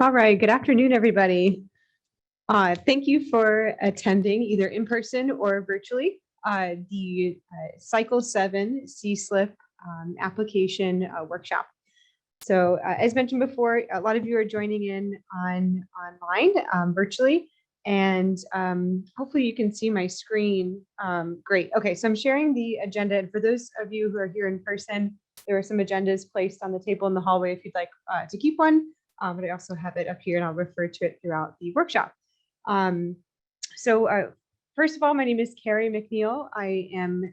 All right, good afternoon, everybody. Thank you for attending either in person or virtually the Cycle 7 CSLIP application workshop. So as mentioned before, a lot of you are joining in online virtually, and hopefully you can see my screen. Great. Okay, so I'm sharing the agenda, and for those of you who are here in person, there are some agendas placed on the table in the hallway if you'd like to keep one. But I also have it up here, and I'll refer to it throughout the workshop. First of all, my name is Carrie McNeil. I am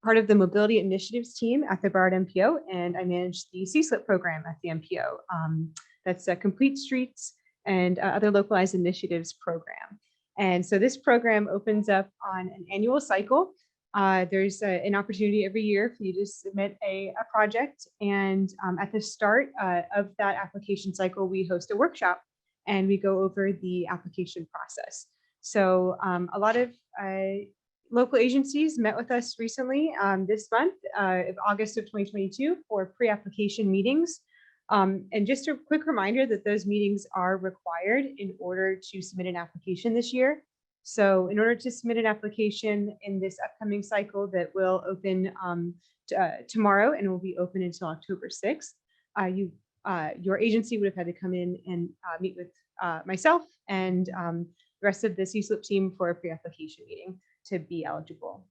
part of the Mobility Initiatives team at the Broward MPO, and I manage the CSLIP program at the MPO. That's a Complete Streets and other localized initiatives program. And so this program opens up on an annual cycle. There's an opportunity every year for you to submit a project. And at the start of that application cycle, we host a workshop and we go over the application process. So a lot of local agencies met with us recently this month, August of 2022, for pre-application meetings. And just a quick reminder that those meetings are required in order to submit an application this year. So in order to submit an application in this upcoming cycle that will open tomorrow and will be open until October 6th, your agency would have had to come in and meet with myself and the rest of the CSLIP team for a pre-application meeting to be eligible.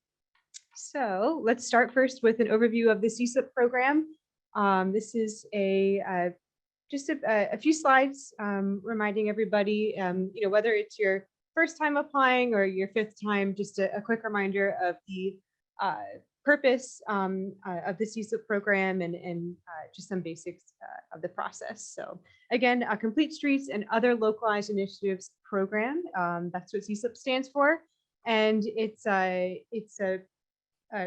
So let's start first with an overview of the CSLIP program. This is just a few slides reminding everybody, whether it's your first time applying or your fifth time, just a quick reminder of the purpose of the CSLIP program and just some basics of the process. So again, Complete Streets and Other Localized Initiatives program, that's what CSLIP stands for. And it's a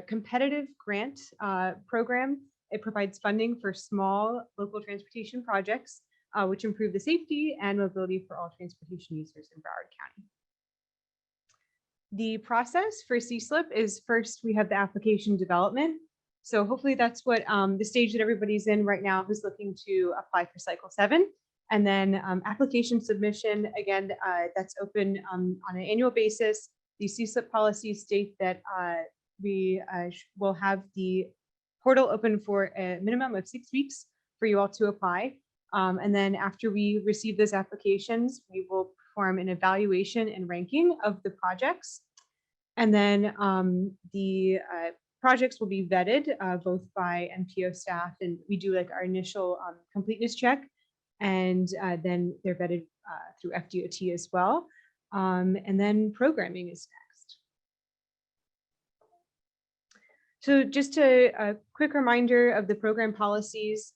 competitive grant program. It provides funding for small local transportation projects, which improve the safety and mobility for all transportation users in Broward County. The process for CSLIP is first we have the application development. So hopefully that's what the stage that everybody's in right now who's looking to apply for Cycle 7. And then application submission, again, that's open on an annual basis. The CSLIP policies state that we will have the portal open for a minimum of 6 weeks for you all to apply. And then after we receive those applications, we will perform an evaluation and ranking of the projects. And then the projects will be vetted both by MPO staff, and we do like our initial completeness check, and then they're vetted through FDOT as well. And then programming is next. So just a quick reminder of the program policies.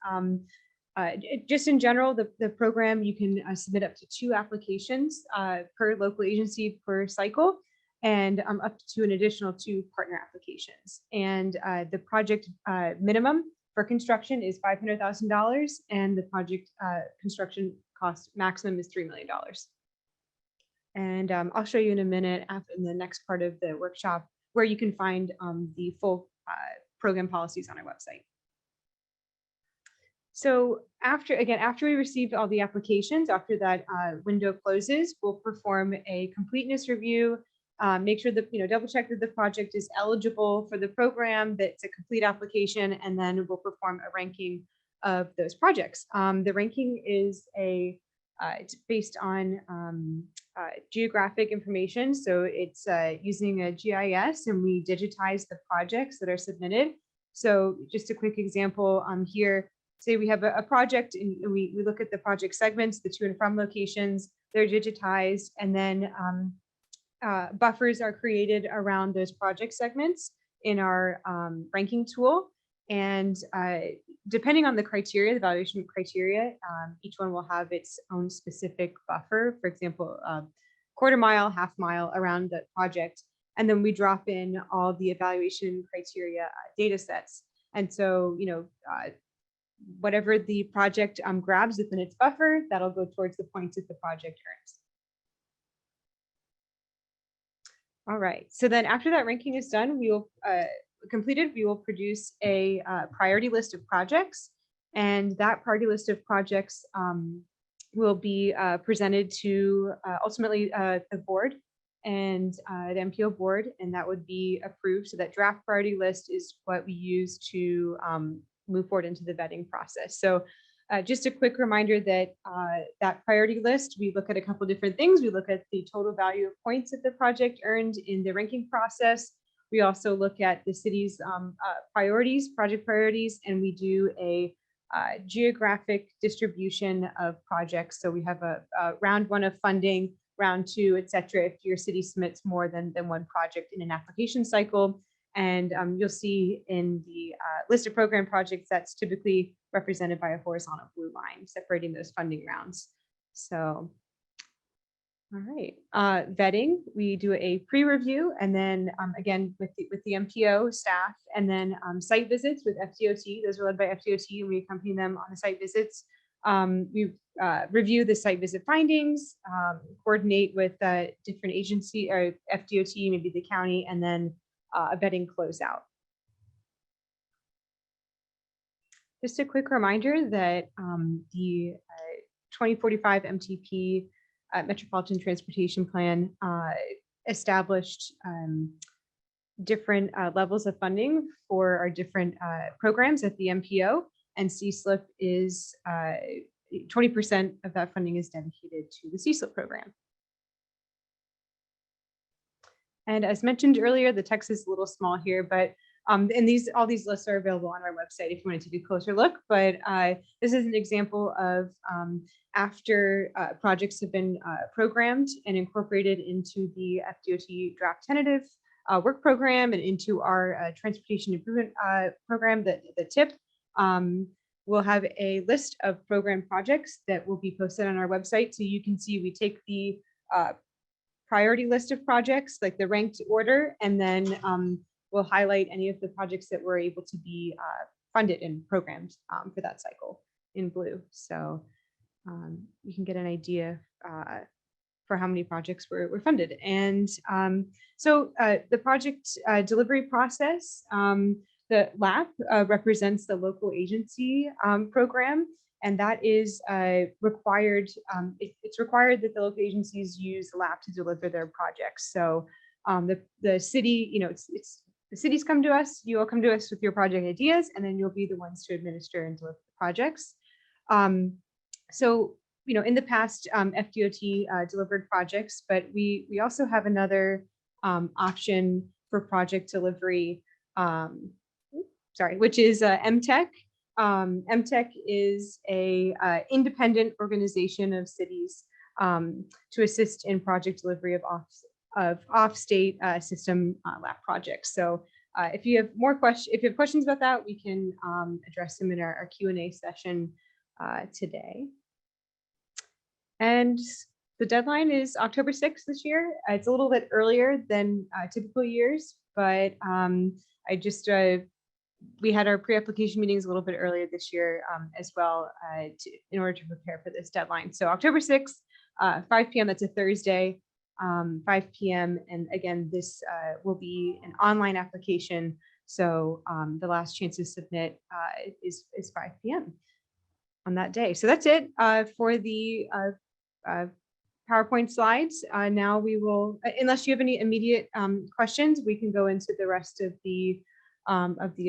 Just in general, the program, you can submit up to 2 applications per local agency per cycle, and up to an additional 2 partner applications. And the project minimum for construction is $500,000, and the project construction cost maximum is $3 million. And I'll show you in a minute in the next part of the workshop where you can find the full program policies on our website. So after we receive all the applications, after that window closes, we'll perform a completeness review, make sure that, double check that the project is eligible for the program, that it's a complete application, and then we'll perform a ranking of those projects. The ranking is it's based on geographic information. So it's using a GIS, and we digitize the projects that are submitted. So just a quick example here, say we have a project and we look at the project segments, the to and from locations, they're digitized, and then buffers are created around those project segments in our ranking tool. And depending on the criteria, the evaluation criteria, each one will have its own specific buffer. For example, quarter mile, half mile around the project. And then we drop in all the evaluation criteria data sets. And so, whatever the project grabs within its buffer, that'll go towards the points that the project earns. All right, so then after that ranking is done, we will completed, we will produce a priority list of projects, and that priority list of projects will be presented to ultimately the board and the MPO board, and that would be approved. So that draft priority list is what we use to move forward into the vetting process. So just a quick reminder that that priority list, we look at a couple different things. We look at the total value of points that the project earned in the ranking process. We also look at the city's priorities, project priorities, and we do a geographic distribution of projects. So we have a round one of funding, round two, et cetera, if your city submits more than one project in an application cycle. And you'll see in the list of program projects that's typically represented by a horizontal blue line separating those funding rounds. So, all right, vetting, we do a pre-review, and then again with the MPO staff, and then site visits with FDOT. Those are led by FDOT, and we accompany them on the site visits. We review the site visit findings, coordinate with different agency or FDOT, maybe the county, and then a vetting closeout. Just a quick reminder that the 2045 MTP Metropolitan Transportation Plan established different levels of funding for our different programs at the MPO, and CSLIP is 20% of that funding is dedicated to the CSLIP program. And as mentioned earlier, the text is a little small here, but and all these lists are available on our website if you want to take a closer look. But this is an example of after projects have been programmed and incorporated into the FDOT draft tentative work program and into our transportation improvement program, the TIP. We'll have a list of program projects that will be posted on our website. So you can see we take the priority list of projects, like the ranked order, and then we'll highlight any of the projects that were able to be funded and programmed for that cycle in blue. So you can get an idea for how many projects were funded. And so the project delivery process, the LAP represents the local agency program, and that is required. It's required that the local agencies use the LAP to deliver their projects. So the city, it's the cities come to us, you all come to us with your project ideas, and then you'll be the ones to administer and deliver the projects. So, in the past, FDOT delivered projects, but we also have another option for project delivery, which is MTEC. MTEC is a independent organization of cities to assist in project delivery of off-state system lab projects. So if you have questions about that, we can address them in our Q&A session today. And the deadline is October 6th this year. It's a little bit earlier than typical years, but we had our pre-application meetings a little bit earlier this year as well in order to prepare for this deadline. So October 6th, 5 p.m., that's a Thursday, 5 p.m. And again, this will be an online application. So the last chance to submit is 5 p.m. on that day. So that's it for the PowerPoint slides. Now we will, unless you have any immediate questions, we can go into the rest of the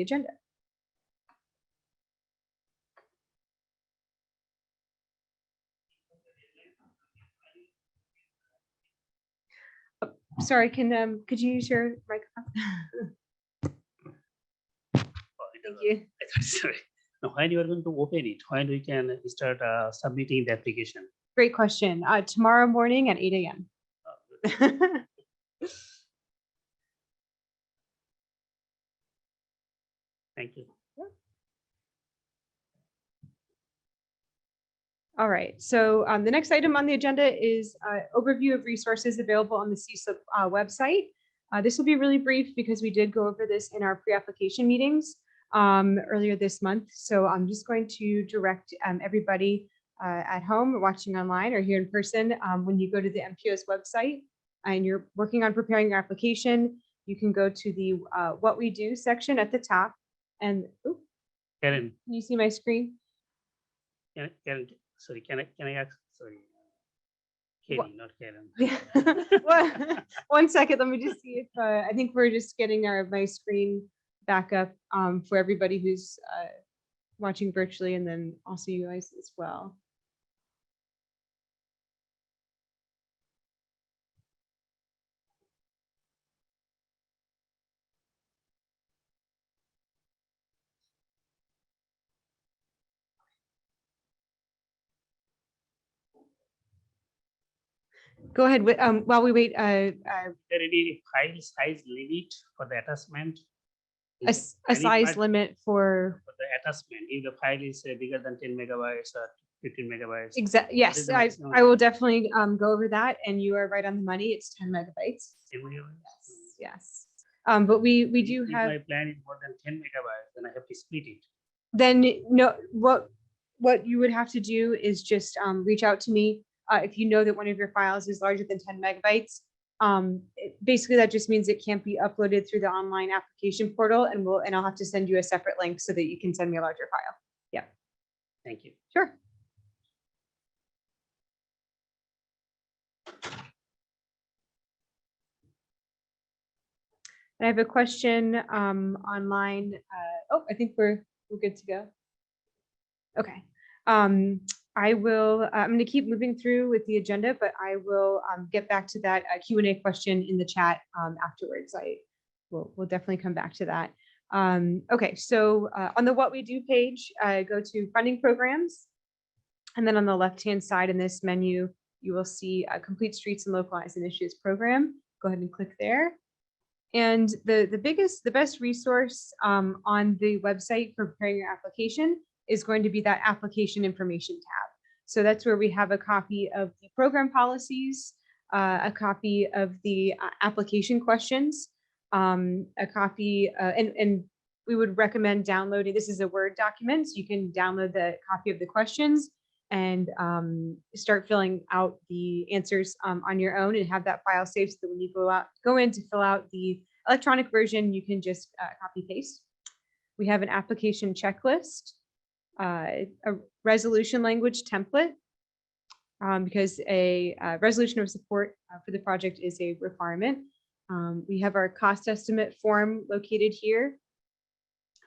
agenda. Sorry, could you use your microphone? Thank you. Sorry. Now, when you are going to open it, when we can start submitting the application? Great question. Tomorrow morning at 8 a.m. Thank you. All right, so the next item on the agenda is overview of resources available on the CSLIP website. This will be really brief because we did go over this in our pre-application meetings earlier this month. So I'm just going to direct everybody at home or watching online or here in person. When you go to the MPO's website and you're working on preparing your application, you can go to the What We Do section at the top. And Karen, can you see my screen? Karen, sorry, can I ask sorry. What? Katie, not Karen. Yeah. One second, let me just see if I think we're just getting my screen back up for everybody who's watching virtually, and then also you guys as well. Go ahead. While we wait, Is there any file size limit for the attachment? a size part limit for for the attachment, if the file is bigger than 10 megabytes or 15 megabytes. yes, is the I maximum? will definitely go over that, and you are right on the money. It's 10 megabytes. 10 megabytes? Yes. But we do If have. my plan is more than 10 megabytes, then I have to split it. Then no, what you would have to do is just reach out to me if you know that one of your files is larger than 10 megabytes. Basically, that just means it can't be uploaded through the online application portal, and I'll have to send you a separate link so that you can send me a larger file. Yeah. Thank you. Sure. I have a question online. Oh, I think we're good to go. Okay. I'm going to keep moving through with the agenda, but I will get back to that Q&A question in the chat afterwards. We'll definitely come back to that. Okay, so on the What We Do page, go to funding programs. And then on the left-hand side in this menu, you will see Complete Streets and Localized Initiatives Program. Go ahead and click there. And the best resource on the website for preparing your application is going to be that application information tab. So that's where we have a copy of the program policies, a copy of the application questions, a copy, and we would recommend downloading. This is a Word document, so you can download the copy of the questions and start filling out the answers on your own, and have that file saved so that when you go in to fill out the electronic version, you can just copy paste. We have an application checklist, a resolution language template, because a resolution of support for the project is a requirement. We have our cost estimate form located here.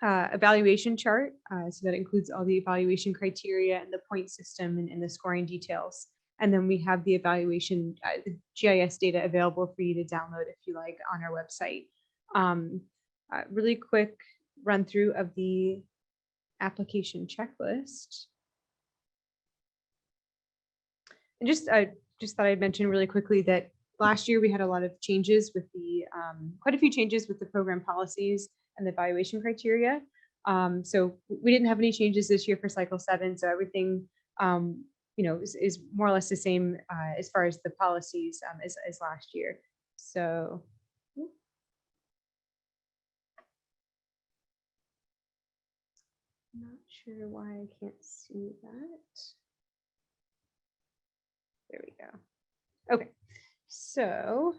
Evaluation chart, so that includes all the evaluation criteria and the point system and the scoring details. And then we have the evaluation, the GIS data available for you to download if you like on our website. Really quick run through of the application checklist. And just thought I'd mention really quickly that last year we had a lot of changes with the, quite a few changes with the program policies and the evaluation criteria. So we didn't have any changes this year for cycle 7. So everything, is more or less the same as far as the policies as last year. So. Not sure why I can't see that. There we go. Okay, so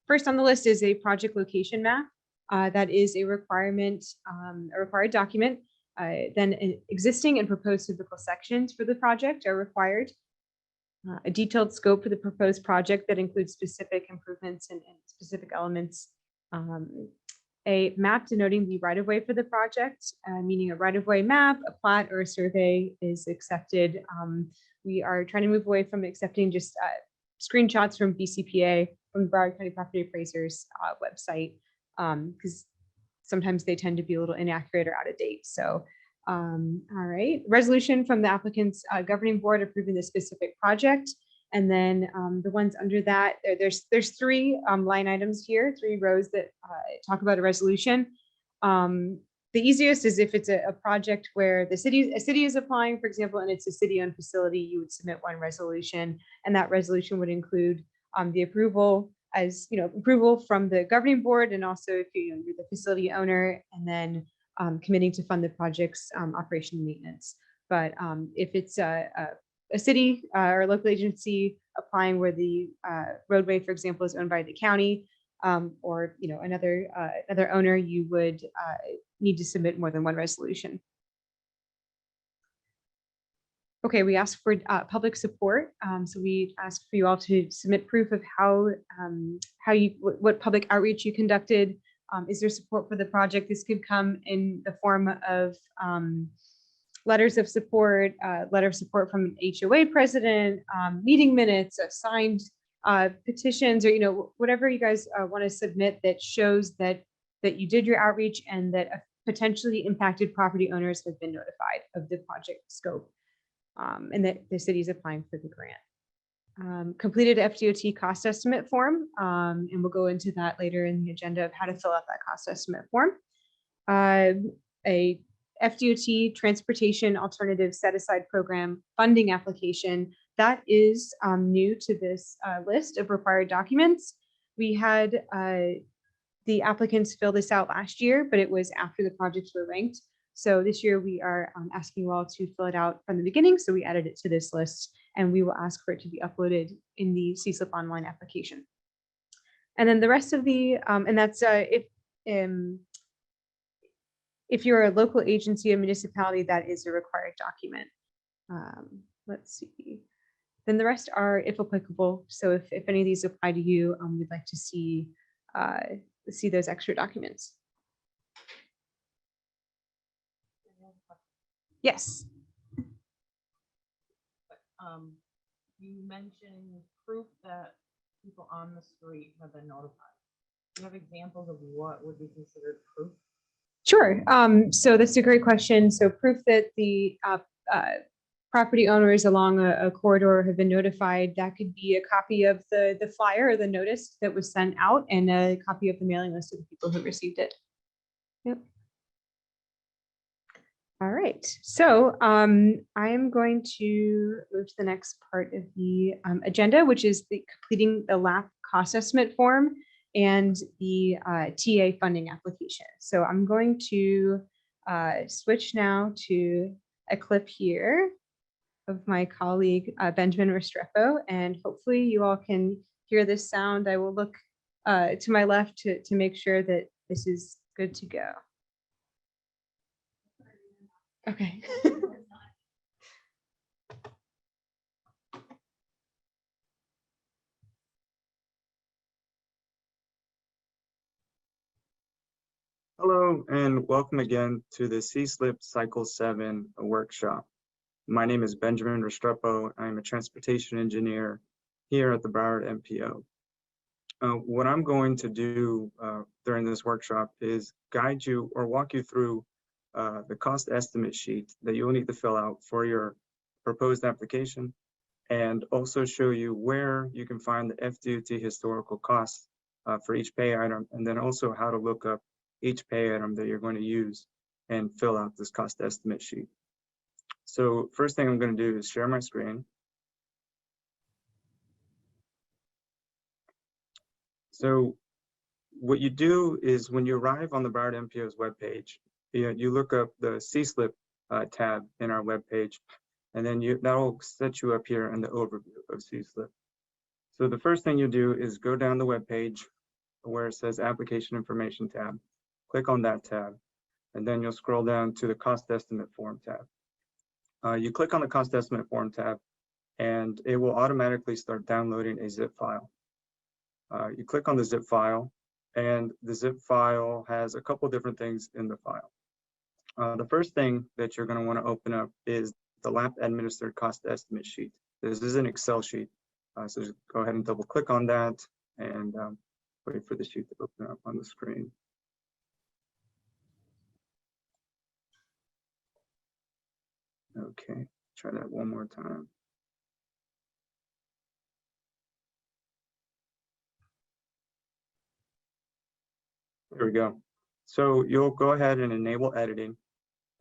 first on the list is a project location map. That is a requirement, a required document. Then existing and proposed physical sections for the project are required. A detailed scope for the proposed project that includes specific improvements and specific elements. A map denoting the right-of-way for the project, meaning a right-of-way map, a plat, or a survey is accepted. We are trying to move away from accepting just screenshots from BCPA, from the Broward County Property Appraisers website, because sometimes they tend to be a little inaccurate or out of date. So, all right, resolution from the applicant's governing board approving the specific project. And then the ones under that, there's 3 line items here, 3 rows that talk about a resolution. The easiest is if it's a project where a city is applying, for example, and it's a city-owned facility, you would submit one resolution, and that resolution would include the approval approval from the governing board, and also if you're the facility owner, and then committing to fund the project's operation and maintenance. But if it's a city or a local agency applying where the roadway, for example, is owned by the county, or another owner, you would need to submit more than one resolution. Okay, we asked for public support. So we asked for you all to submit proof of what public outreach you conducted. Is there support for the project? This could come in the form of letters of support, letter of support from an HOA president, meeting minutes, signed petitions, or whatever you guys want to submit that shows that you did your outreach and that potentially impacted property owners have been notified of the project scope. And that the city is applying for the grant. Completed FDOT cost estimate form, and we'll go into that later in the agenda of how to fill out that cost estimate form. A FDOT Transportation Alternative Set Aside Program funding application that is new to this list of required documents. We had the applicants fill this out last year, but it was after the projects were ranked. So this year we are asking you all to fill it out from the beginning. So we added it to this list and we will ask for it to be uploaded in the CSLIP online application. And then the rest of the, and that's if you're a local agency, a municipality, that is a required document. Let's see. Then the rest are if applicable. So if any of these apply to you, we'd like to see those extra documents. Yes. You mentioned proof that people on the street have been notified. Do you have examples of what would be considered proof? Sure. So that's a great question. So proof that the property owners along a corridor have been notified, that could be a copy of the flyer or the notice that was sent out and a copy of the mailing list of the people who received it. Yep. All right, so I am going to move to the next part of the agenda, which is completing the LAP cost estimate form and the TA funding application. So I'm going to switch now to a clip here of my colleague, Benjamin Restrepo, and hopefully you all can hear this sound. I will look to my left to make sure that this is good to go. Okay. Hello, and welcome again to the CSLIP Cycle 7 workshop. My name is Benjamin Restrepo. I'm a transportation engineer here at the Broward MPO. What I'm going to do during this workshop is guide you or walk you through the cost estimate sheet that you'll need to fill out for your proposed application, and also show you where you can find the FDOT historical costs for each pay item, and then also how to look up each pay item that you're going to use and fill out this cost estimate sheet. So first thing I'm going to do is share my screen. So what you do is when you arrive on the Broward MPO's webpage, you look up the CSLIP tab in our webpage, and then that will set you up here in the overview of CSLIP. So the first thing you do is go down the webpage where it says Application Information tab. Click on that tab, and then you'll scroll down to the Cost Estimate Form tab. You click on the Cost Estimate Form tab, and it will automatically start downloading a zip file. You click on the zip file, and the zip file has a couple different things in the file. The first thing that you're going to want to open up is the LAP Administered Cost Estimate Sheet. This is an Excel sheet, so just go ahead and double click on that and wait for the sheet to open up on the screen. Okay, try that one more time. There we go. So you'll go ahead and enable editing,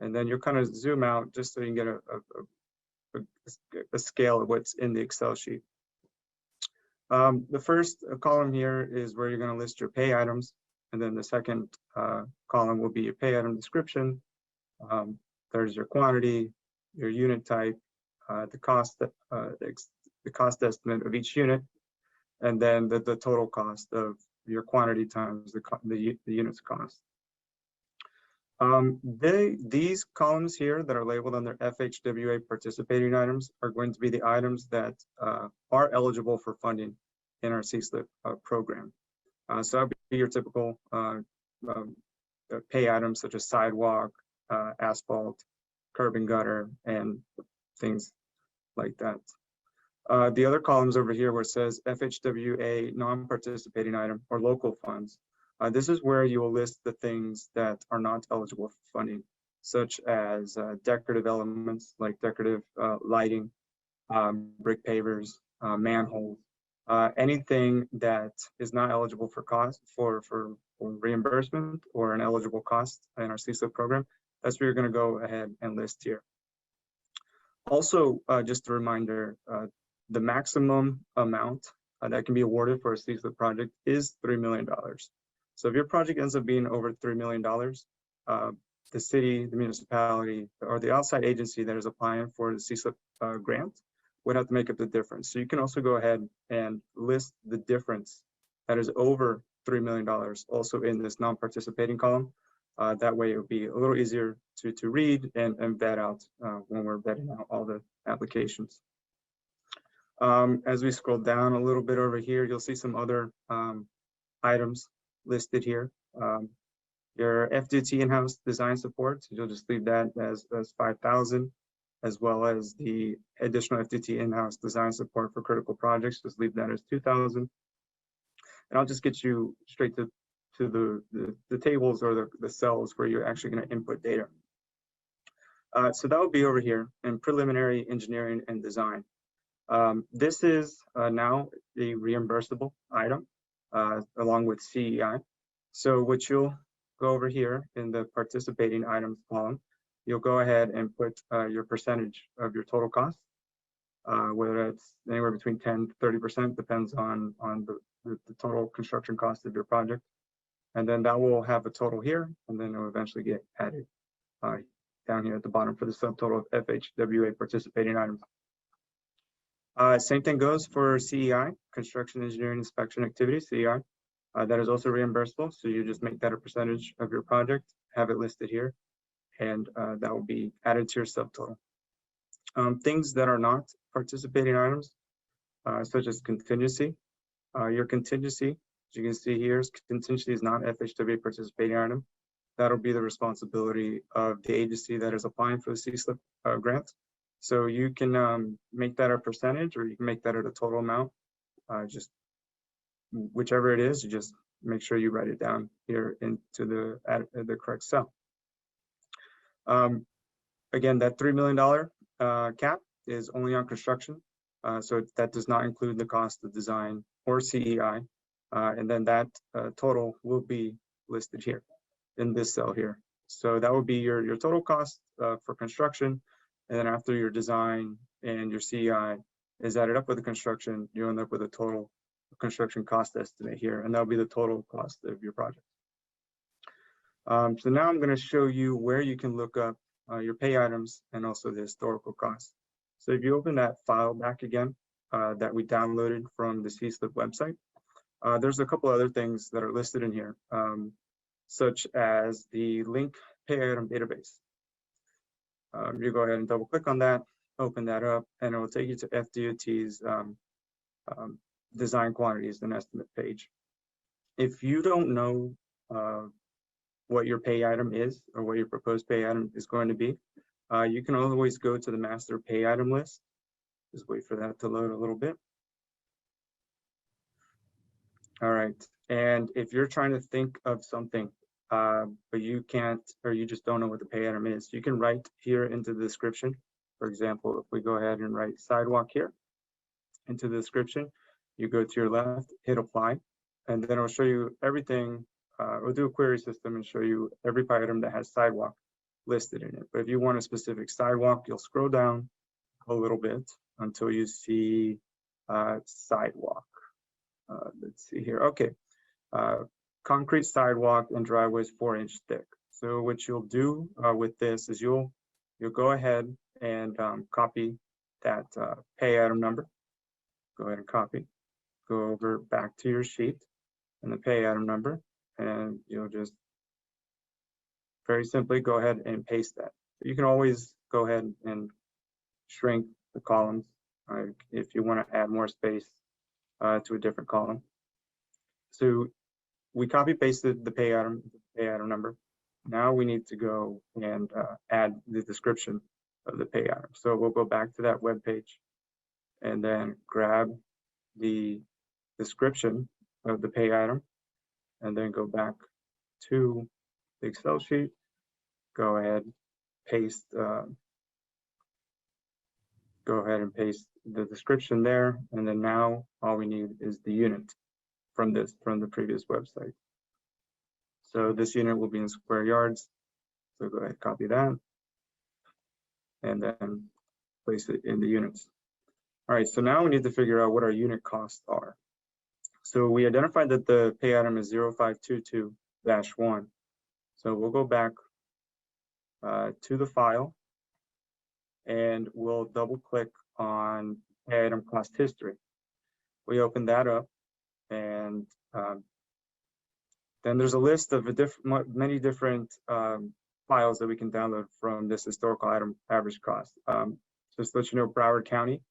and then you'll kind of zoom out just so you can get a scale of what's in the Excel sheet. The first column here is where you're going to list your pay items, and then the second column will be your pay item description. There's your quantity, your unit type, the cost estimate of each unit, and then the total cost of your quantity times the unit's cost. These columns here that are labeled under FHWA participating items are going to be the items that are eligible for funding in our CSLIP program. So that would be your typical pay items such as sidewalk, asphalt, curb and gutter, and things like that. The other columns over here where it says FHWA non-participating item or local funds, this is where you will list the things that are not eligible for funding, such as decorative elements like decorative lighting, brick pavers, manholes, anything that is not eligible for cost for reimbursement or an eligible cost in our CSLIP program. That's where you're going to go ahead and list here. Also, just a reminder, the maximum amount that can be awarded for a CSLIP project is $3 million. So if your project ends up being over $3 million, the city, the municipality, or the outside agency that is applying for the CSLIP grant would have to make up the difference. So you can also go ahead and list the difference that is over $3 million also in this non-participating column. That way it would be a little easier to read and vet out when we're vetting out all the applications. As we scroll down a little bit over here, you'll see some other items listed here. Your FDT in-house design support, you'll just leave that as 5,000, as well as the additional FDT in-house design support for critical projects, just leave that as 2,000. And I'll just get you straight to the tables or the cells where you're actually going to input data. So that will be over here in preliminary engineering and design. This is now a reimbursable item along with CEI. So what you'll go over here in the participating items column, you'll go ahead and put your percentage of your total cost, whether it's anywhere between 10 to 30%, depends on the total construction cost of your project. And then that will have a total here, and then it will eventually get added down here at the bottom for the subtotal of FHWA participating items. Same thing goes for CEI, construction engineering inspection activity, CEI. That is also reimbursable. So you just make that a percentage of your project, have it listed here, and that will be added to your subtotal. Things that are not participating items, such as contingency. Your contingency, as you can see here, contingency is not FHWA participating item. That'll be the responsibility of the agency that is applying for the CSLIP grant. So you can make that a percentage, or you can make that at a total amount. Just whichever it is, you just make sure you write it down here into the correct cell. Again, that $3 million cap is only on construction. So that does not include the cost of design or CEI. And then that total will be listed here in this cell here. So that would be your total cost for construction. And then after your design and your CEI is added up with the construction, you end up with a total construction cost estimate here. And that'll be the total cost of your project. So now I'm going to show you where you can look up your pay items and also the historical costs. So if you open that file back again that we downloaded from the CSLIP website, there's a couple other things that are listed in here, such as the link pay item database. You go ahead and double click on that, open that up, and it will take you to FDOT's design quantities and estimate page. If you don't know what your pay item is or what your proposed pay item is going to be, you can always go to the master pay item list. Just wait for that to load a little bit. All right, and if you're trying to think of something, but you can't, or you just don't know what the pay item is, you can write here into the description. For example, if we go ahead and write sidewalk here into the description, you go to your left, hit apply, and then it'll show you everything. We'll do a query system and show you every pay item that has sidewalk listed in it. But if you want a specific sidewalk, you'll scroll down a little bit until you see sidewalk. Let's see here. Okay. Concrete sidewalk and driveways 4-inch thick. So what you'll do with this is you'll go ahead and copy that pay item number. Go ahead and copy. Go over back to your sheet and the pay item number, and you'll just very simply go ahead and paste that. You can always go ahead and shrink the columns if you want to add more space to a different column. So we copy pasted the pay item number. Now we need to go and add the description of the pay item. So we'll go back to that web page and then grab the description of the pay item and then go back to the Excel sheet, go ahead, paste, go ahead and paste the description there. And then now all we need is the unit from the previous website. So this unit will be in square yards. So go ahead, copy that, and then place it in the units. All right, so now we need to figure out what our unit costs are. So we identified that the pay item is 0522-1. So we'll go back to the file and we'll double click on pay item cost history. We open that up and then there's a list of many different files that we can download from this historical item average cost. Just to let you know, Broward County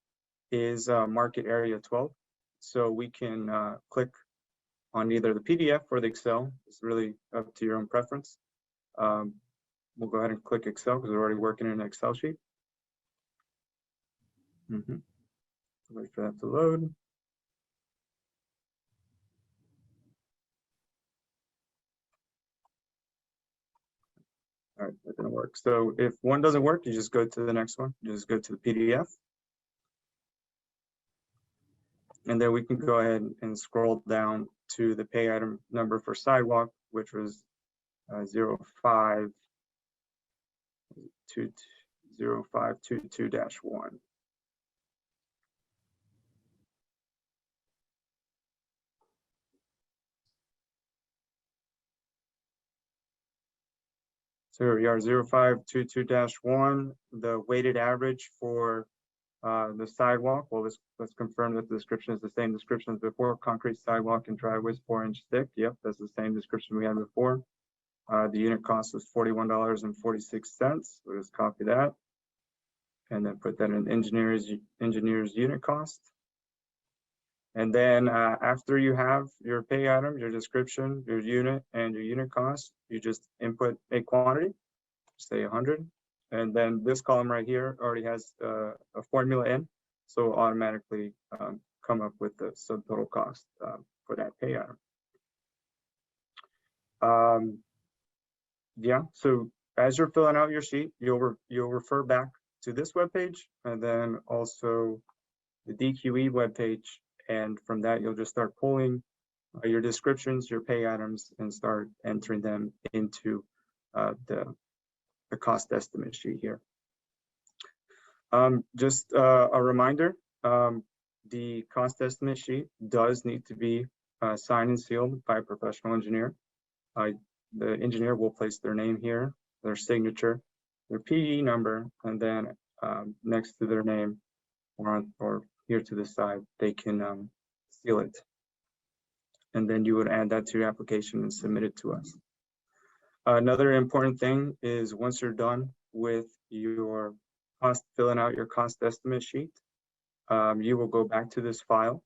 is market area 12. So we can click on either the PDF or the Excel. It's really up to your own preference. We'll go ahead and click Excel because we're already working in an Excel sheet. Wait for that to load. All right, that didn't work. So if one doesn't work, you just go to the next one. You just go to the PDF. And then we can go ahead and scroll down to the pay item number for sidewalk, which was 0522-1. So here we are, 0522-1, the weighted average for the sidewalk. Well, let's confirm that the description is the same description as before. Concrete sidewalk and driveways 4-inch thick. Yep, that's the same description we had before. The unit cost was $41.46. We'll just copy that and then put that in engineer's unit cost. And then after you have your pay item, your description, your unit, and your unit cost, you just input a quantity, say 100. And then this column right here already has a formula in, so it'll automatically come up with the subtotal cost for that pay item. Yeah, so as you're filling out your sheet, you'll refer back to this webpage and then also the DQE webpage. And from that, you'll just start pulling your descriptions, your pay items, and start entering them into the cost estimate sheet here. Just a reminder, the cost estimate sheet does need to be signed and sealed by a professional engineer. The engineer will place their name here, their signature, their PE number, and then next to their name or here to the side, they can seal it. And then you would add that to your application and submit it to us. Another important thing is once you're done with your filling out your cost estimate sheet, you will go back to this file.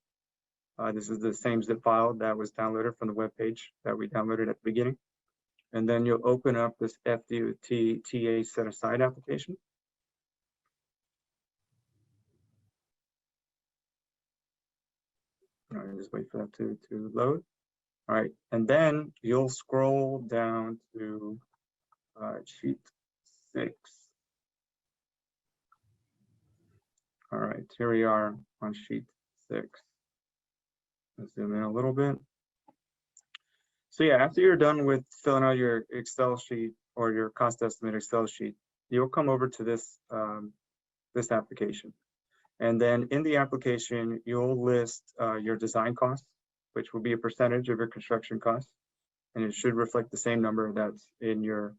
This is the same zip file that was downloaded from the web page that we downloaded at the beginning. And then you'll open up this FDOT TA set aside application. All right, just wait for that to load. All right, and then you'll scroll down to sheet 6. All right, here we are on sheet 6. Let's zoom in a little bit. So yeah, after you're done with filling out your Excel sheet or your cost estimate Excel sheet, you'll come over to this this application. And then in the application, you'll list your design costs, which will be a percentage of your construction costs. And it should reflect the same number that's in your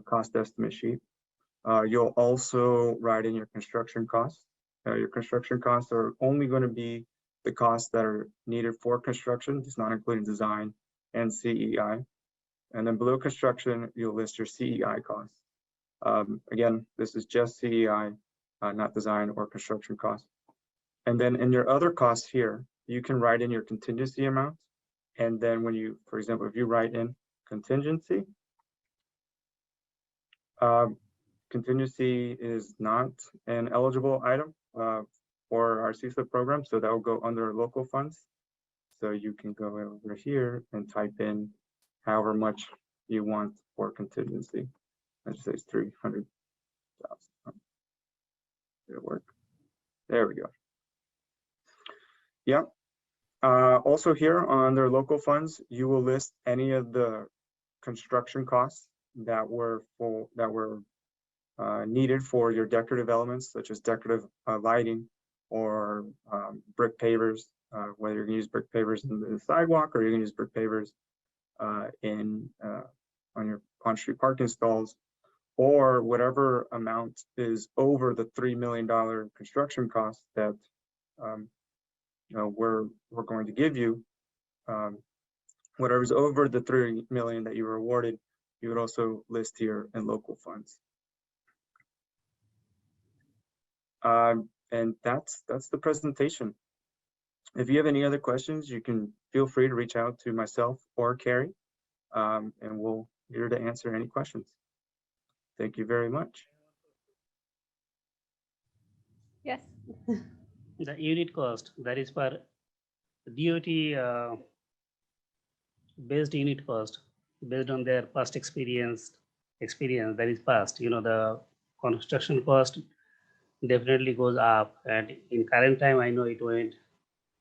cost estimate sheet. You'll also write in your construction costs. Your construction costs are only going to be the costs that are needed for construction. It's not including design and CEI. And then below construction, you'll list your CEI costs. Again, this is just CEI, not design or construction costs. And then in your other costs here, you can write in your contingency amount. And then when you, for example, if you write in contingency, contingency is not an eligible item for our CSLIP program, so that will go under local funds. So you can go over here and type in however much you want for contingency. Let's say it's 300,000. Did it work? There we go. Yeah. Also here under local funds, you will list any of the construction costs that were needed for your decorative elements, such as decorative lighting or brick pavers, whether you're gonna use brick pavers in the sidewalk or you're gonna use brick pavers on your on-street parking stalls, or whatever amount is over the $3 million construction cost that we're going to give you. Whatever's over the $3 million that you were awarded, you would also list here in local funds. And that's the presentation. If you have any other questions, you can feel free to reach out to myself or Carrie, and we're here to answer any questions. Thank you very much. Yes. The unit cost, that is for DOT based unit cost, based on their past experience that is past. The construction cost definitely goes up, and in current time, I know it went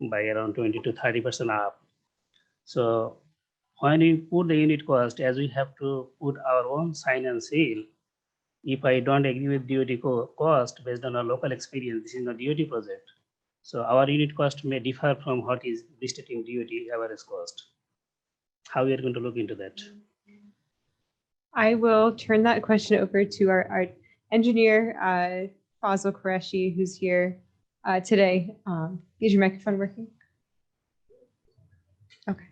by around 20 to 30% up. So when we put the unit cost, as we have to put our own sign and seal, if I don't agree with DOT cost based on our local experience, this is not DOT project. So our unit cost may differ from what is listed in DOT average cost. How we are going to look into that? I will turn that question over to our engineer, Fazil Qureshi, who's here today. Is your microphone working? Okay.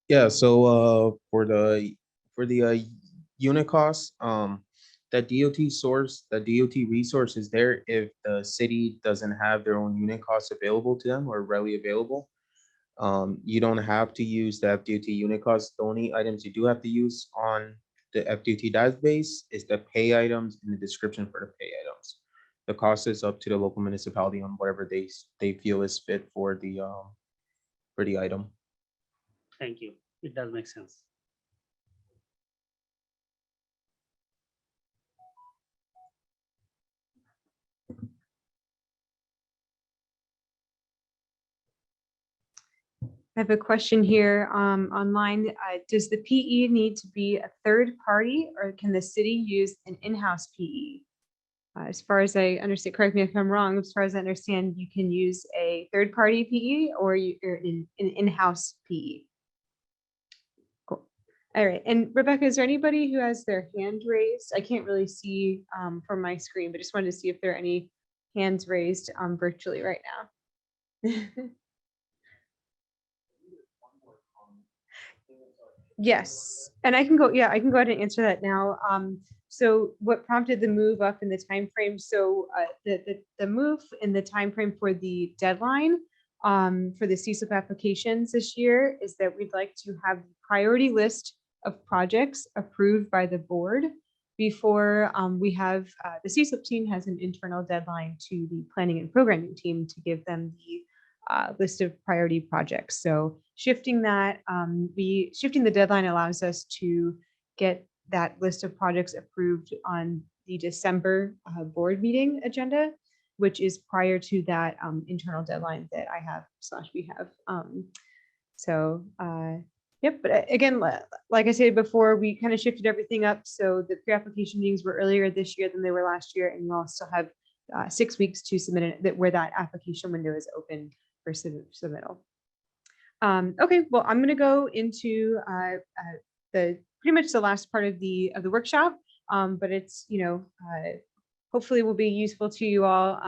Yeah, so for the unit costs, that DOT source, the DOT resource is there if the city doesn't have their own unit costs available to them or readily available. You don't have to use the FDOT unit costs. The only items you do have to use on the FDOT database is the pay items and the description for the pay items. The cost is up to the local municipality on whatever they feel is fit for the item. Thank you. It does make sense. I have a question here online. Does the PE need to be a third party, or can the city use an in-house PE? As far as I understand, correct me if I'm wrong, as far as I understand, you can use a third party PE or an in-house PE. Cool. All right. And Rebecca, is there anybody who has their hand raised? I can't really see from my screen, but just wanted to see if there are any hands raised virtually right now. Yes, and I can go. Yeah, I can go ahead and answer that now. So what prompted the move up in the time frame? So the move in the time frame for the deadline for the CSLIP applications this year is that we'd like to have a priority list of projects approved by the board before we have the CSLIP team has an internal deadline to the planning and programming team to give them the list of priority projects. So shifting that, shifting the deadline allows us to get that list of projects approved on the December board meeting agenda, which is prior to that internal deadline that I have / we have. Yep, but again, like I said before, we kind of shifted everything up. So the pre-application meetings were earlier this year than they were last year, and you all still have 6 weeks to submit it, where that application window is open for submittal. Okay, well, I'm going to go into the pretty much the last part of the workshop, but it's hopefully will be useful to you all.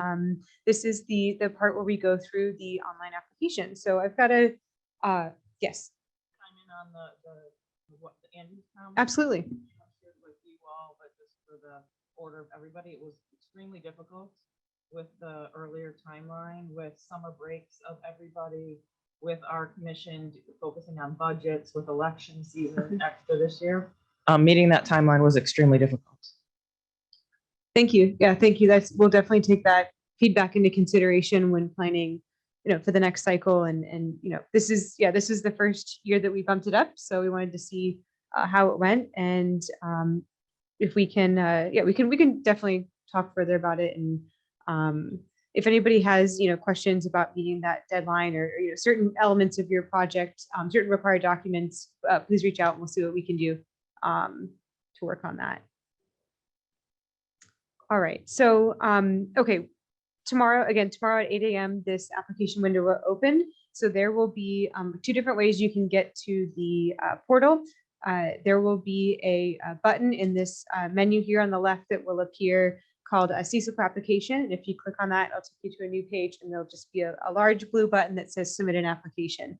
This is the part where we go through the online application. So I've got a, yes, Chime in on what the Andy's comment. absolutely. I shared with you all, but just for the order of everybody, it was extremely difficult with the earlier timeline, with summer breaks of everybody, with our commission focusing on budgets, with election season extra this year. Meeting that timeline was extremely difficult. Thank you. Yeah, thank you. We'll definitely take that feedback into consideration when planning, for the next cycle. And this is the first year that we bumped it up. So we wanted to see how it went. And if we can, we can definitely talk further about it. And if anybody has, questions about meeting that deadline or certain elements of your project, certain required documents, please reach out and we'll see what we can do to work on that. All right, so, okay, tomorrow at 8 a.m., this application window will open. So there will be 2 different ways you can get to the portal. There will be a button in this menu here on the left that will appear called a CSLIP application. And if you click on that, it'll take you to a new page and there'll just be a large blue button that says submit an application.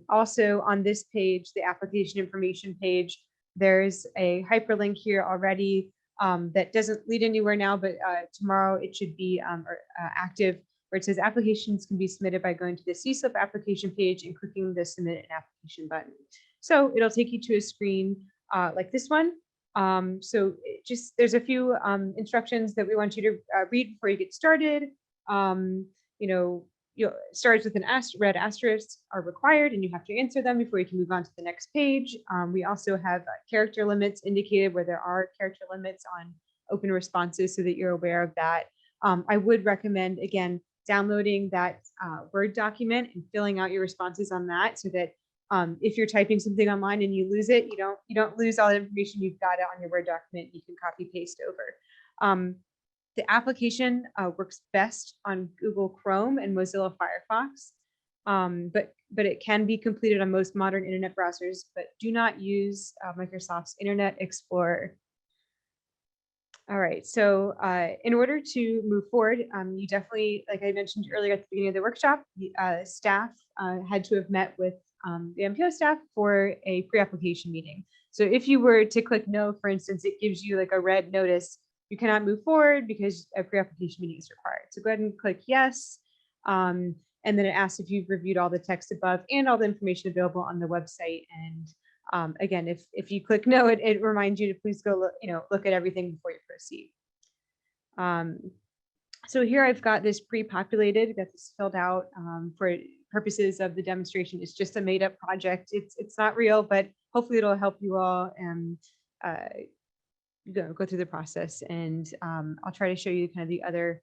Also on this page, the application information page, there's a hyperlink here already that doesn't lead anywhere now, but tomorrow it should be active, where it says applications can be submitted by going to the CSLIP application page and clicking the submit an application button. So it'll take you to a screen like this one. So there's a few instructions that we want you to read before you get started. Starts with an red asterisk are required and you have to answer them before you can move on to the next page. We also have character limits indicated where there are character limits on open responses so that you're aware of that. I would recommend, again, downloading that Word document and filling out your responses on that so that if you're typing something online and you lose it, you don't lose all the information you've got on your Word document. You can copy paste over. The application works best on Google Chrome and Mozilla Firefox, but it can be completed on most modern internet browsers, but do not use Microsoft's Internet Explorer. All right, so in order to move forward, you definitely, like I mentioned earlier at the beginning of the workshop, staff had to have met with the MPO staff for a pre-application meeting. So if you were to click no, for instance, it gives you like a red notice. You cannot move forward because a pre-application meeting is required. So go ahead and click yes. And then it asks if you've reviewed all the text above and all the information available on the website. And again, if you click no, it reminds you to please go look at everything before you proceed. So here I've got this pre-populated, got this filled out for purposes of the demonstration. It's just a made up project. It's not real, but hopefully it'll help you all go through the process. And I'll try to show you kind of the other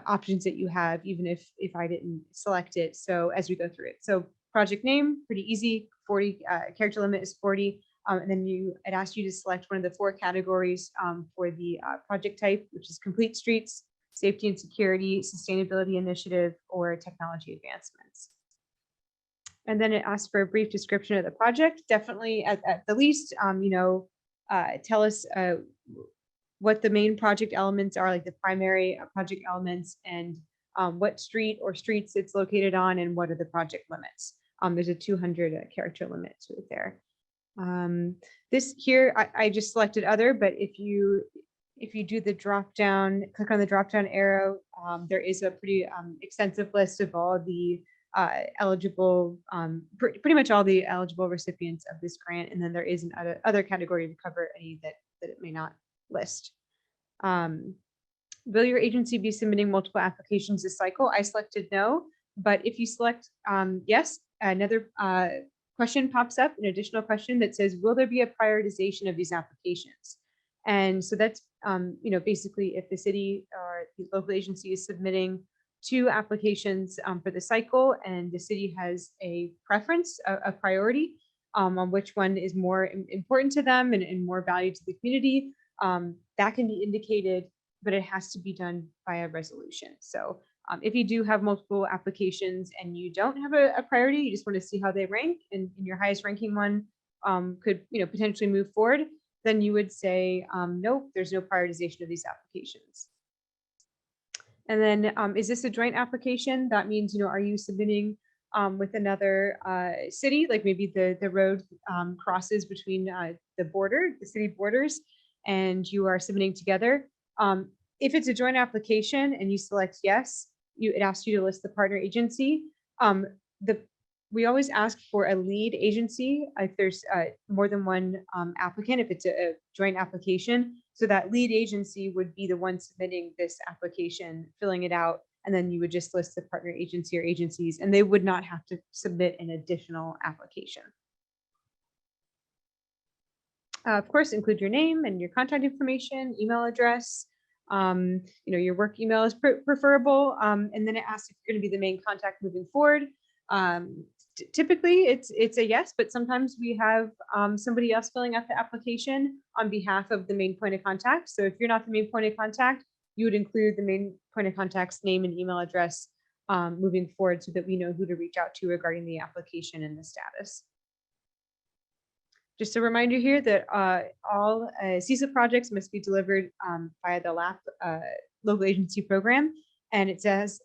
options that you have, even if I didn't select it. So as we go through it. So project name, pretty easy, 40 character limit is 40. And then it asks you to select one of the 4 categories for the project type, which is complete streets, safety and security, sustainability initiative, or technology advancements. And then it asks for a brief description of the project. Definitely at the least, tell us what the main project elements are, like the primary project elements, and what street or streets it's located on, and what are the project limits. There's a 200 character limit to it there. This here, I just selected other, but if you do the drop down, click on the drop down arrow, there is a pretty extensive list of all the eligible, pretty much all the eligible recipients of this grant. And then there is an other category to cover any that it may not list. Will your agency be submitting multiple applications this cycle? I selected no, but if you select yes, another question pops up, an additional question that says, will there be a prioritization of these applications? And so that's, basically if the city or the local agency is submitting 2 applications for the cycle and the city has a preference, a priority on which one is more important to them and more value to the community, that can be indicated, but it has to be done by a resolution. So if you do have multiple applications and you don't have a priority, you just want to see how they rank, and your highest ranking one could potentially move forward, then you would say, nope, there's no prioritization of these applications. And then is this a joint application? That means, are you submitting with another city, like maybe the road crosses between the city borders, and you are submitting together. If it's a joint application and you select yes, it asks you to list the partner agency. We always ask for a lead agency if there's more than one applicant, if it's a joint application. So that lead agency would be the one submitting this application, filling it out, and then you would just list the partner agency or agencies, and they would not have to submit an additional application. Of course, include your name and your contact information, email address. Your work email is preferable, and then it asks if you're going to be the main contact moving forward. Typically it's a yes, but sometimes we have somebody else filling out the application on behalf of the main point of contact. So if you're not the main point of contact, you would include the main point of contact's name and email address moving forward so that we know who to reach out to regarding the application and the status. Just a reminder here that all CSLIP projects must be delivered via the LAP local agency program. And it says,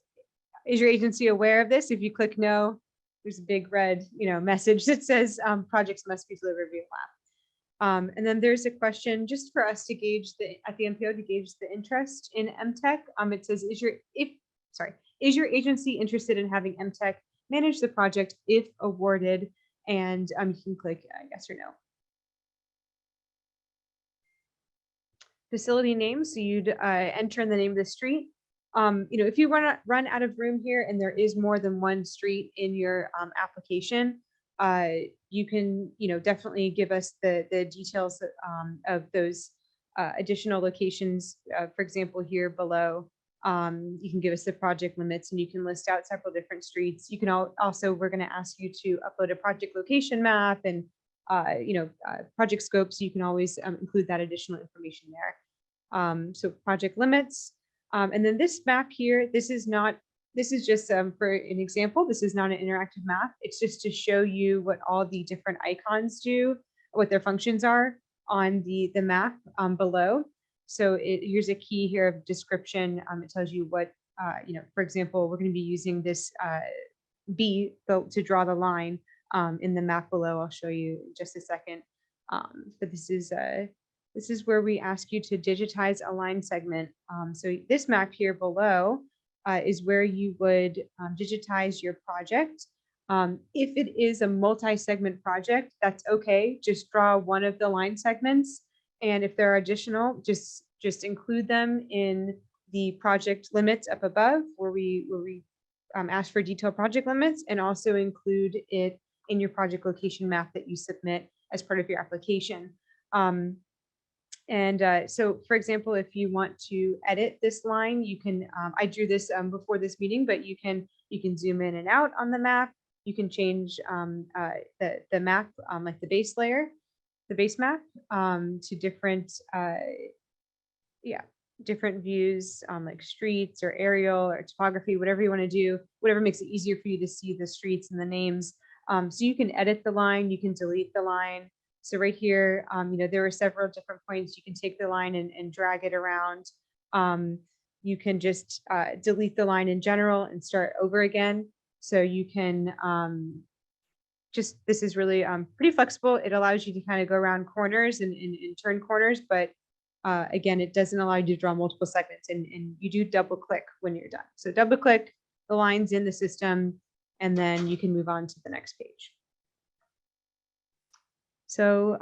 is your agency aware of this? If you click no, there's a big red message that says projects must be delivered via LAP. And then there's a question just for us to gauge at the MPO to gauge the interest in MTech. It says, is your agency interested in having MTech manage the project if awarded? And you can click yes or no. Facility name, so you'd enter in the name of the street. If you run out of room here and there is more than one street in your application, you can definitely give us the details of those additional locations. For example, here below, you can give us the project limits and you can list out several different streets. You can also, we're going to ask you to upload a project location map and project scope, so you can always include that additional information there. So project limits. And then this map here, this is just for an example, this is not an interactive map. It's just to show you what all the different icons do, what their functions are on the map below. So here's a key here of description. It tells you what, for example, we're going to be using this B to draw the line in the map below. I'll show you in just a second. But this is where we ask you to digitize a line segment. So this map here below is where you would digitize your project. If it is a multi-segment project, that's okay. Just draw one of the line segments. And if there are additional, just include them in the project limits up above where we ask for detailed project limits, and also include it in your project location map that you submit as part of your application. So for example, if you want to edit this line, you can, I drew this before this meeting, but you can zoom in and out on the map. You can change the map, like the base layer, the base map, to different, different views, like streets or aerial or topography, whatever you want to do, whatever makes it easier for you to see the streets and the names. So you can edit the line, you can delete the line. So right here, there are several different points. You can take the line and drag it around. You can just delete the line in general and start over again. So you can this is really pretty flexible. It allows you to kind of go around corners and turn corners, but again, it doesn't allow you to draw multiple segments, and you do double click when you're done. So double click the lines in the system, and then you can move on to the next page. So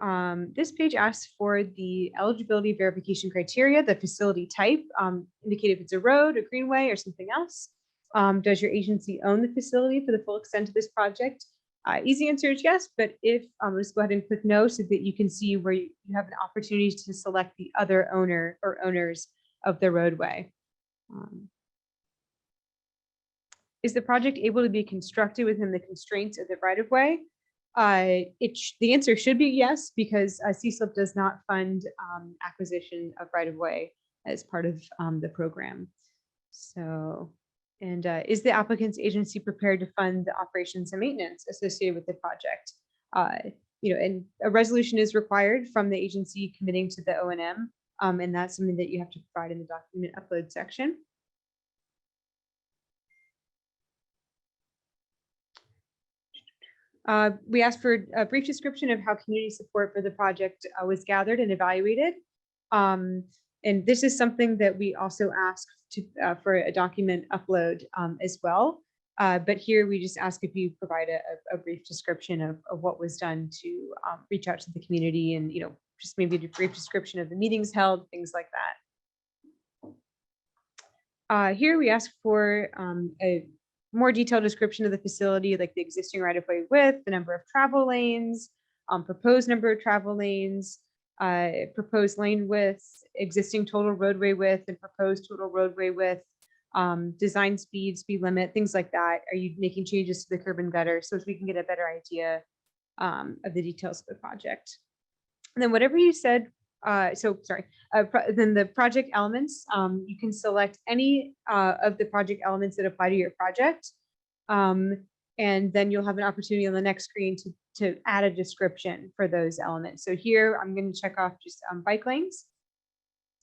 this page asks for the eligibility verification criteria, the facility type, indicate if it's a road, a greenway, or something else. Does your agency own the facility for the full extent of this project? Easy answer is yes, but if let's go ahead and click no so that you can see where you have an opportunity to select the other owner or owners of the roadway. Is the project able to be constructed within the constraints of the right-of-way? The answer should be yes, because CSLIP does not fund acquisition of right-of-way as part of the program. So, and is the applicant's agency prepared to fund the operations and maintenance associated with the project? And a resolution is required from the agency committing to the O&M, and that's something that you have to provide in the document upload section. We asked for a brief description of how community support for the project was gathered and evaluated. And this is something that we also ask to, for a document upload as well. But here we just ask if you provide a brief description of what was done to reach out to the community and, just maybe a brief description of the meetings held, things like that. Here we ask for a more detailed description of the facility, like the existing right-of-way width, the number of travel lanes, proposed number of travel lanes, proposed lane widths, existing total roadway width and proposed total roadway width, design speed limit, things like that. Are you making changes to the curb and gutter so as we can get a better idea of the details of the project? And then whatever you said, then the project elements, you can select any of the project elements that apply to your project. And then you'll have an opportunity on the next screen to add a description for those elements. So here I'm going to check off just bike lanes.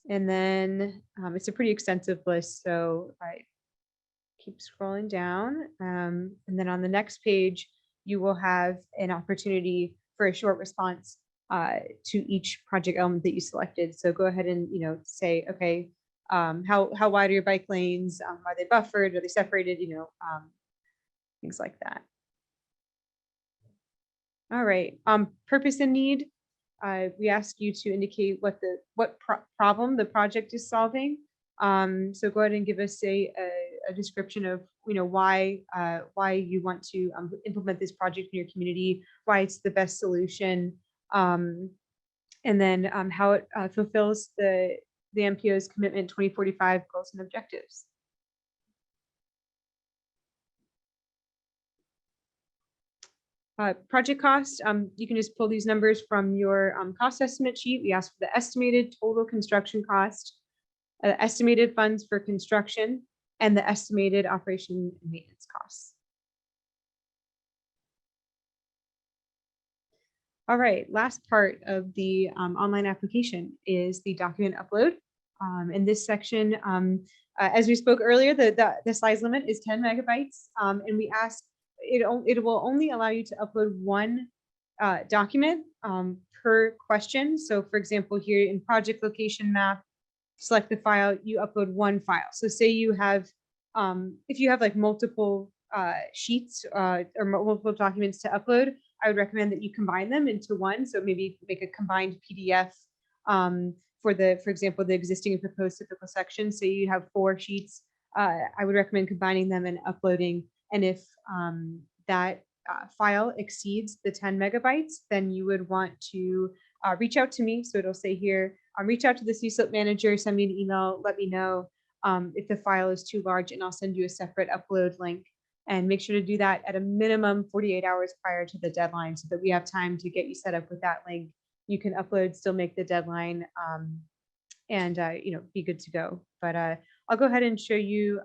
And then it's a pretty extensive list. So I keep scrolling down. And then on the next page, you will have an opportunity for a short response to each project element that you selected. So go ahead and, say, okay, how wide are your bike lanes? Are they buffered? Are they separated? Things like that. All right. Purpose and need. We ask you to indicate what problem the project is solving. So go ahead and give us a description of why you want to implement this project in your community, why it's the best solution, and then how it fulfills the MPO's commitment 2045 goals and objectives. Project cost, you can just pull these numbers from your cost estimate sheet. We ask for the estimated total construction cost, estimated funds for construction, and the estimated operation and maintenance costs. All right, last part of the online application is the document upload. In this section, as we spoke earlier, the size limit is 10 megabytes, and we ask it will only allow you to upload one document per question. So for example, here in project location map, select the file, you upload one file. So say you have, if you have like multiple sheets or multiple documents to upload, I would recommend that you combine them into one. So maybe make a combined PDF for example, the existing and proposed typical sections. Say you have 4 sheets, I would recommend combining them and uploading. And if that file exceeds the 10 megabytes, then you would want to reach out to me. So it'll say here, reach out to the CSLIP manager, send me an email, let me know if the file is too large, and I'll send you a separate upload link. And make sure to do that at a minimum 48 hours prior to the deadline so that we have time to get you set up with that link. You can upload, still make the deadline, and be good to go. But I'll go ahead and show you.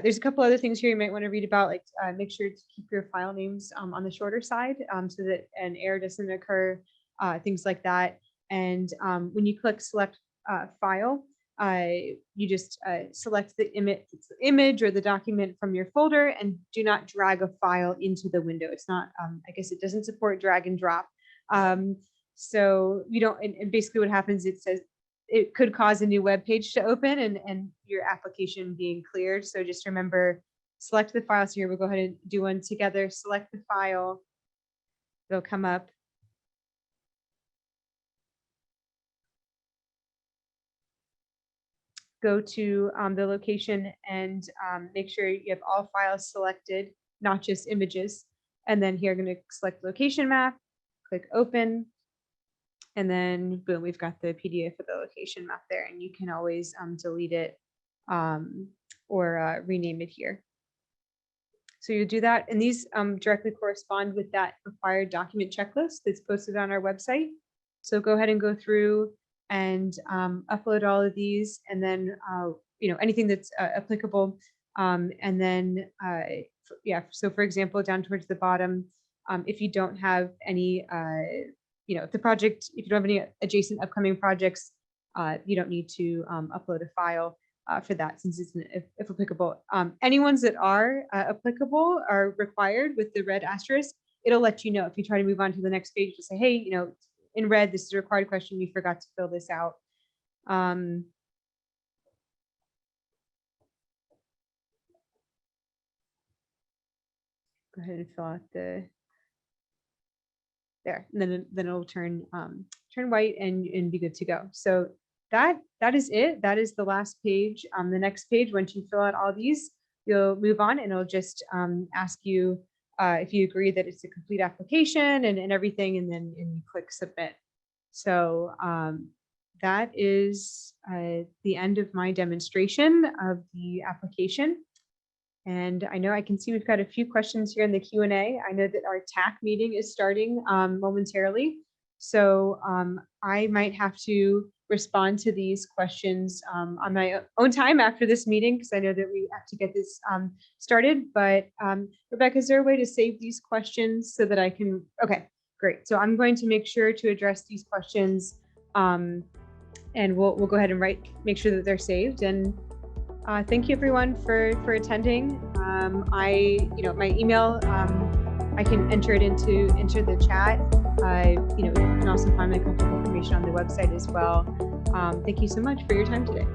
There's a couple other things here you might want to read about, like make sure to keep your file names on the shorter side so that an error doesn't occur, things like that. And when you click select file, you just select the image or the document from your folder and do not drag a file into the window. It's not, I guess it doesn't support drag and drop. So you don't, and basically what happens, it says, it could cause a new web page to open and your application being cleared. So just remember, select the files here. We'll go ahead and do one together. Select the file. It'll come up. Go to the location and make sure you have all files selected, not just images. And then here, I'm going to select location map, click open. And then boom, we've got the PDF of the location map there, and you can always delete it or rename it here. So you do that, and these directly correspond with that required document checklist that's posted on our website. So go ahead and go through and upload all of these, and then anything that's applicable. And then so for example, down towards the bottom, if you don't have any if you don't have any adjacent upcoming projects, you don't need to upload a file for that, since it's if applicable. Any ones that are applicable are required with the red asterisk. it'll let you know if you try to move on to the next page to say, hey, you know, in red, this is a required question. You forgot to fill this out. Go ahead and fill out the there, and then it'll turn white and be good to go. So that is it. That is the last page. The next page, once you fill out all these, you'll move on, and it'll just ask you if you agree that it's a complete application and everything, and then you click submit. So that is the end of my demonstration of the application. And I know I can see we've got a few questions here in the Q&A. I know that our TAC meeting is starting momentarily. So I might have to respond to these questions on my own time after this meeting, because I know that we have to get this started. But Rebecca, is there a way to save these questions so that I can? Okay, great. So I'm going to make sure to address these questions, and we'll go ahead and make sure that they're saved. And thank you everyone for attending. My email, I can enter it into the chat. You can also find my contact information on the website as well. Thank you so much for your time today.